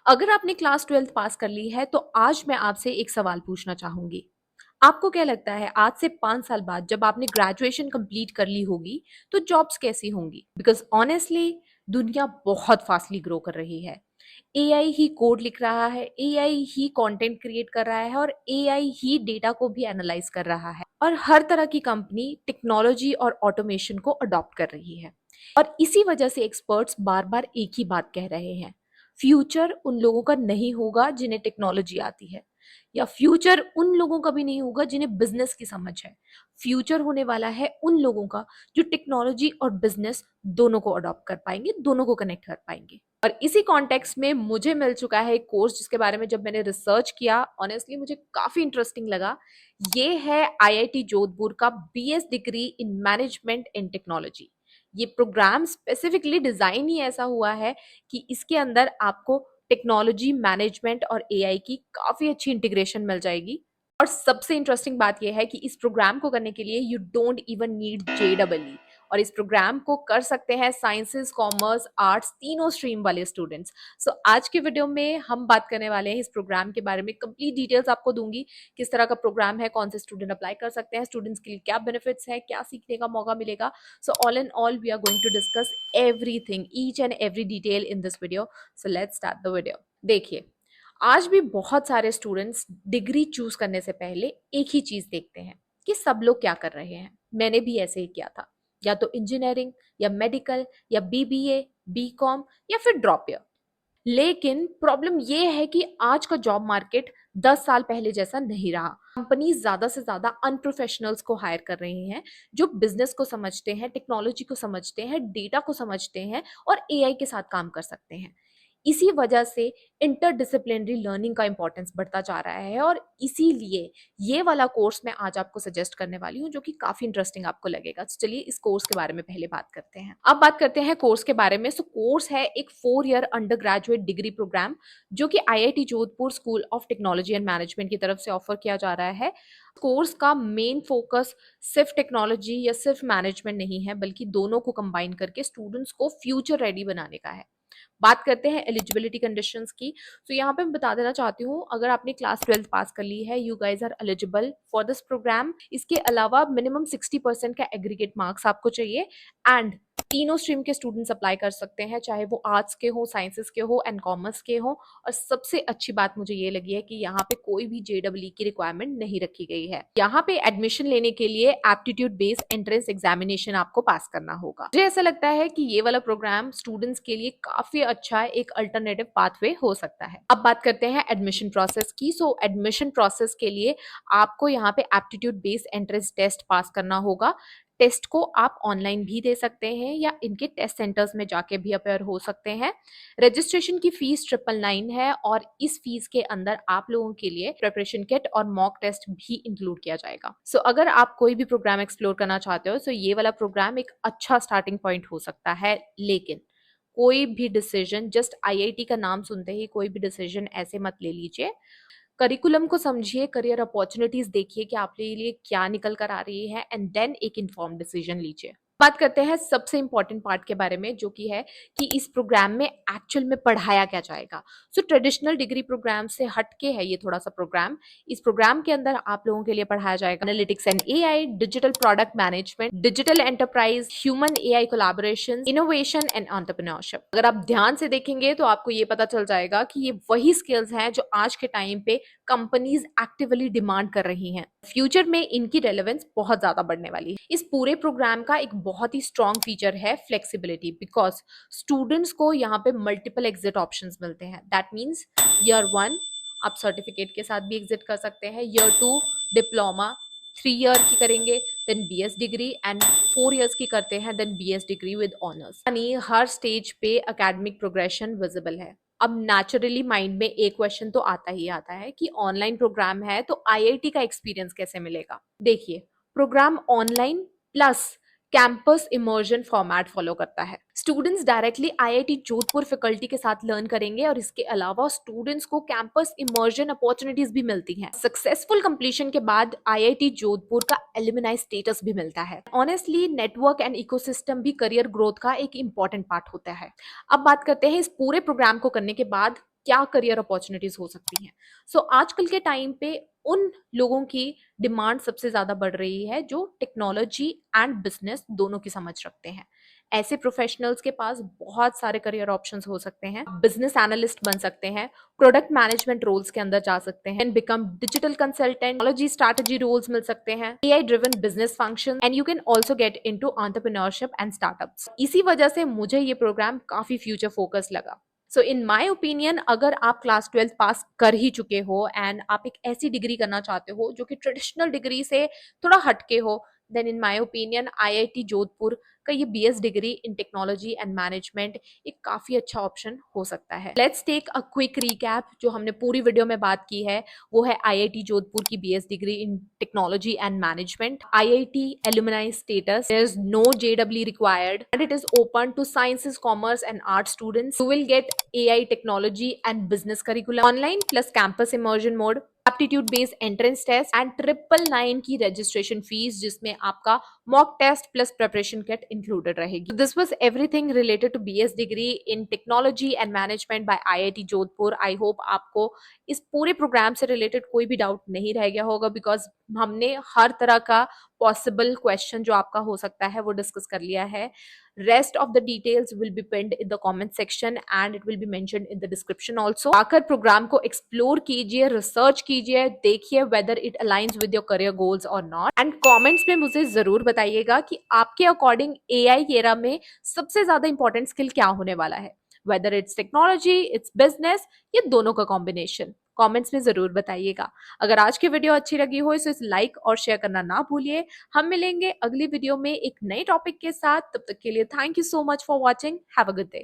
अगर आपने class 12th पास कर ली है तो आज मैं आपसे एक सवाल पूछना चाहूंगी। आपको क्या लगता है आज से 5 साल बाद जब आपने ग्रेजुएशन कंप्लीट कर ली होगी तो जॉब्स कैसी होंगी? बिकॉज ऑनेस्टली दुनिया बहुत फास्टली ग्रो कर रही है। एआई ही कोड लिख रहा है, एआई ही कंटेंट क्रिएट कर रहा है और एआई ही डेटा को भी एनालाइज कर रहा है और हर तरह की कंपनी टेक्नोलॉजी और ऑटोमेशन को अडॉप्ट कर रही है। और इसी वजह से एक्सपर्ट्स बार बार एक ही बात कह रहे हैं, फ्यूचर उन लोगों का नहीं होगा जिन्हें टेक्नोलॉजी आती है, या फ्यूचर उन लोगों का भी नहीं होगा जिन्हें बिजनेस की समझ है। फ्यूचर होने वाला है उन लोगों का जो टेक्नोलॉजी और बिजनेस दोनों को अडॉप्ट कर पाएंगे, दोनों को कनेक्ट कर पाएंगे। और इसी कॉन्टेक्स्ट में मुझे मिल चुका है एक कोर्स जिसके बारे में जब मैंने रिसर्च किया ऑनेस्टली मुझे काफी इंटरेस्टिंग लगा। ये है आईआईटी जोधपुर का BS degree in management and technology. ये प्रोग्राम स्पेसिफिकली डिजाइन ही ऐसा हुआ है कि इसके अंदर आपको टेक्नोलॉजी, मैनेजमेंट और एआई की काफी अच्छी इंटीग्रेशन मिल जाएगी। और सबसे इंटरेस्टिंग बात यह है कि इस प्रोग्राम को करने के लिए यू डोंट इवन नीड जेडबलई, और इस प्रोग्राम को कर सकते हैं साइंसेस, कॉमर्स, आर्ट्स तीनों स्ट्रीम वाले स्टूडेंट्स। सो आज के वीडियो में हम बात करने वाले हैं इस प्रोग्राम के बारे में। कंप्लीट डिटेल्स आपको दूंगी, किस तरह का प्रोग्राम है, कौन से स्टूडेंट अप्लाई कर सकते हैं, स्टूडेंट्स के लिए क्या बेनिफिट्स है, क्या सीखने का मौका मिलेगा। So all in all, we are going to discuss everything, each and every detail in this video. So let's start the video. देखिए, आज भी बहुत सारे स्टूडेंट्स डिग्री चूज करने से पहले एक ही चीज देखते हैं कि सब लोग क्या कर रहे हैं। मैंने भी ऐसे ही किया था, या तो इंजीनियरिंग या मेडिकल या बीबीए, बीकॉम या फिर ड्रॉप ईयर। लेकिन प्रॉब्लम ये है कि आज का जॉब मार्केट 10 साल पहले जैसा नहीं रहा। कंपनीज ज्यादा से ज्यादा अनप्रोफेशनल्स को हायर कर रही हैं जो बिजनेस को समझते हैं, टेक्नोलॉजी को समझते हैं, डेटा को समझते हैं और एआई के साथ काम कर सकते हैं। इसी वजह से इंटरडिसिप्लिनरी लर्निंग का इंपॉर्टेंस बढ़ता जा रहा है और इसीलिए ये वाला कोर्स मैं आज आपको सजेस्ट करने वाली हूँ जो कि काफी इंटरेस्टिंग आपको लगेगा। तो चलिए इस कोर्स के बारे में पहले बात करते हैं। अब बात करते हैं कोर्स के बारे में। सो कोर्स है एक 4 year undergraduate degree programme जो कि IIT Jodhpur school of technology and management की तरफ से ऑफर किया जा रहा है। कोर्स का मेन फोकस सिर्फ टेक्नोलॉजी या सिर्फ मैनेजमेंट नहीं है, बल्कि दोनों को कंबाइन करके स्टूडेंट्स को फ्यूचर रेडी बनाने का है। बात करते हैं एलिजिबिलिटी कंडीशंस की। तो यहाँ पे मैं बता देना चाहती हूँ, अगर आपने क्लास 12th पास कर ली है, you guys are eligible for this programme. इसके अलावा मिनिमम 60% का एग्रीगेट मार्क्स आपको चाहिए एंड तीनों स्ट्रीम के स्टूडेंट्स अप्लाई कर सकते हैं, चाहे वो आर्ट्स के हो, साइंसेस के हो एंड कॉमर्स के हो। और सबसे अच्छी बात मुझे ये लगी है कि यहाँ पे कोई भी जेडब्ल्यू की रिक्वायरमेंट नहीं रखी गई है। यहाँ पे एडमिशन लेने के लिए एप्टीट्यूड बेस्ड एंट्रेंस एग्जामिनेशन आपको पास करना होगा। मुझे ऐसा लगता है कि ये वाला प्रोग्राम स्टूडेंट्स के लिए काफी अच्छा एक अल्टरनेटिव पाथवे हो सकता है। अब बात करते हैं एडमिशन प्रोसेस की। सो एडमिशन प्रोसेस के लिए आपको यहाँ पे aptitude based entrance test pass करना होगा। टेस्ट को आप ऑनलाइन भी दे सकते हैं या इनके टेस्ट सेंटर्स में जाके भी अपेयर हो सकते हैं। रजिस्ट्रेशन की फीस 999 है और इस फीस के अंदर आप लोगों के लिए प्रिपरेशन किट और मॉक टेस्ट भी इंक्लूड किया जाएगा। सो अगर आप कोई भी प्रोग्राम एक्सप्लोर करना चाहते हो तो ये वाला प्रोग्राम एक अच्छा स्टार्टिंग पॉइंट हो सकता है। लेकिन कोई भी डिसीजन जस्ट आईआईटी का नाम सुनते ही कोई भी डिसीजन ऐसे मत ले लीजिए। करिकुलम को समझिए, करियर अपॉर्चुनिटीज देखिए कि आपके लिए क्या निकल कर आ रही है एंड देन एक इन्फॉर्म्ड डिसीजन लीजिए। बात करते हैं सबसे इंपॉर्टेंट पार्ट के बारे में, जो कि है कि इस प्रोग्राम में एक्चुअल में पढ़ाया क्या जाएगा। सो ट्रेडिशनल डिग्री प्रोग्राम से हटके है ये थोड़ा सा प्रोग्राम। इस प्रोग्राम के अंदर आप लोगों के लिए पढ़ाया जाएगा analytics and AI, digital product management, digital enterprise, human AI collaboration, innovation and entrepreneurship. अगर आप ध्यान से देखेंगे तो आपको ये पता चल जाएगा कि ये वही स्किल्स हैं जो आज के टाइम पे कंपनीज एक्टिवली डिमांड कर रही हैं। फ्यूचर में इनकी रेलेवेंस बहुत ज्यादा बढ़ने वाली है। इस पूरे प्रोग्राम का एक बहुत ही स्ट्रॉन्ग फीचर है फ्लेक्सिबिलिटी, बिकॉज स्टूडेंट्स को यहाँ पे मल्टीपल एग्जिट ऑप्शंस मिलते हैं। दैट मीन्स ईयर 1 आप सर्टिफिकेट के साथ भी एग्जिट कर सकते हैं, ईयर 2 डिप्लोमा, 3 ईयर की करेंगे then BS degree and 4 years की करते हैं then BS degree with honours. यानी हर स्टेज पे एकेडमिक प्रोग्रेशन विजिबल है। अब नेचुरली माइंड में एक क्वेश्चन तो आता ही आता है कि ऑनलाइन प्रोग्राम है तो आईआईटी का एक्सपीरियंस कैसे मिलेगा। देखिए, programme online plus campus immersion format follow करता है। Students directly IIT Jodhpur faculty के साथ लर्न करेंगे और इसके अलावा स्टूडेंट्स को कैंपस इमर्जन अपॉर्चुनिटीज भी मिलती हैं। सक्सेसफुल कंप्लीशन के बाद आईआईटी जोधपुर का एलुमनाई स्टेटस भी मिलता है। ऑनेस्टली नेटवर्क एंड इकोसिस्टम भी करियर ग्रोथ का एक इंपॉर्टेंट पार्ट होता है। अब बात करते हैं इस पूरे प्रोग्राम को करने के बाद क्या करियर अपॉर्चुनिटीज हो सकती हैं। सो आजकल के टाइम पे उन लोगों की डिमांड सबसे ज्यादा बढ़ रही है जो टेक्नोलॉजी एंड बिजनेस दोनों की समझ रखते हैं। ऐसे प्रोफेशनल्स के पास बहुत सारे करियर ऑप्शंस हो सकते हैं। बिजनेस एनालिस्ट बन सकते हैं, प्रोडक्ट मैनेजमेंट रोल्स के अंदर जा सकते हैं, become digital consultant, technology strategy roles मिल सकते हैं, AI driven business function, and you can also get into entrepreneurship and startups. इसी वजह से मुझे ये प्रोग्राम काफी फ्यूचर फोकस लगा। सो इन माई ओपिनियन, अगर आप क्लास 12 पास कर ही चुके हो एंड आप एक ऐसी डिग्री करना चाहते हो जो कि ट्रेडिशनल डिग्री से थोड़ा हटके हो, then in my opinion IIT Jodhpur का ये BS degree in technology and management एक काफी अच्छा ऑप्शन हो सकता है। Let's take a quick recap. जो हमने पूरी वीडियो में बात की है वो है आईआईटी जोधपुर की BS degree in technology and management, IIT alumni status, there is no JW required and it is open to sciences, commerce and art students. You will get AI technology and business curriculum, online plus campus immersion mode, aptitude based entrance test and 999 की registration fees जिसमें आपका mock test plus preparation kit included रहेगी। So this was everything related to BS degree in technology and management by IIT Jodhpur. I hope आपको इस पूरे programme से related कोई भी डाउट नहीं रह गया होगा, बिकॉज हमने हर तरह का पॉसिबल क्वेश्चन जो आपका हो सकता है वो डिस्कस कर लिया है। Rest of the details will be pinned in the comment section and it will be mentioned in the description also। आकर प्रोग्राम को एक्सप्लोर कीजिए, रिसर्च कीजिए, देखिए whether it aligns with your career goals or not, and comments में मुझे जरूर बताइएगा कि आपके अकॉर्डिंग AI एरा में सबसे ज्यादा इंपॉर्टेंट स्किल क्या होने वाला है, whether it's technology, it's business, ये दोनों का कॉम्बिनेशन। कमेंट्स में जरूर बताइएगा। अगर आज की वीडियो अच्छी लगी हो तो इसे लाइक और शेयर करना ना भूलिए। हम मिलेंगे अगली वीडियो में एक नए टॉपिक के साथ। तब तक के लिए thank you so much for watching. Have a good day.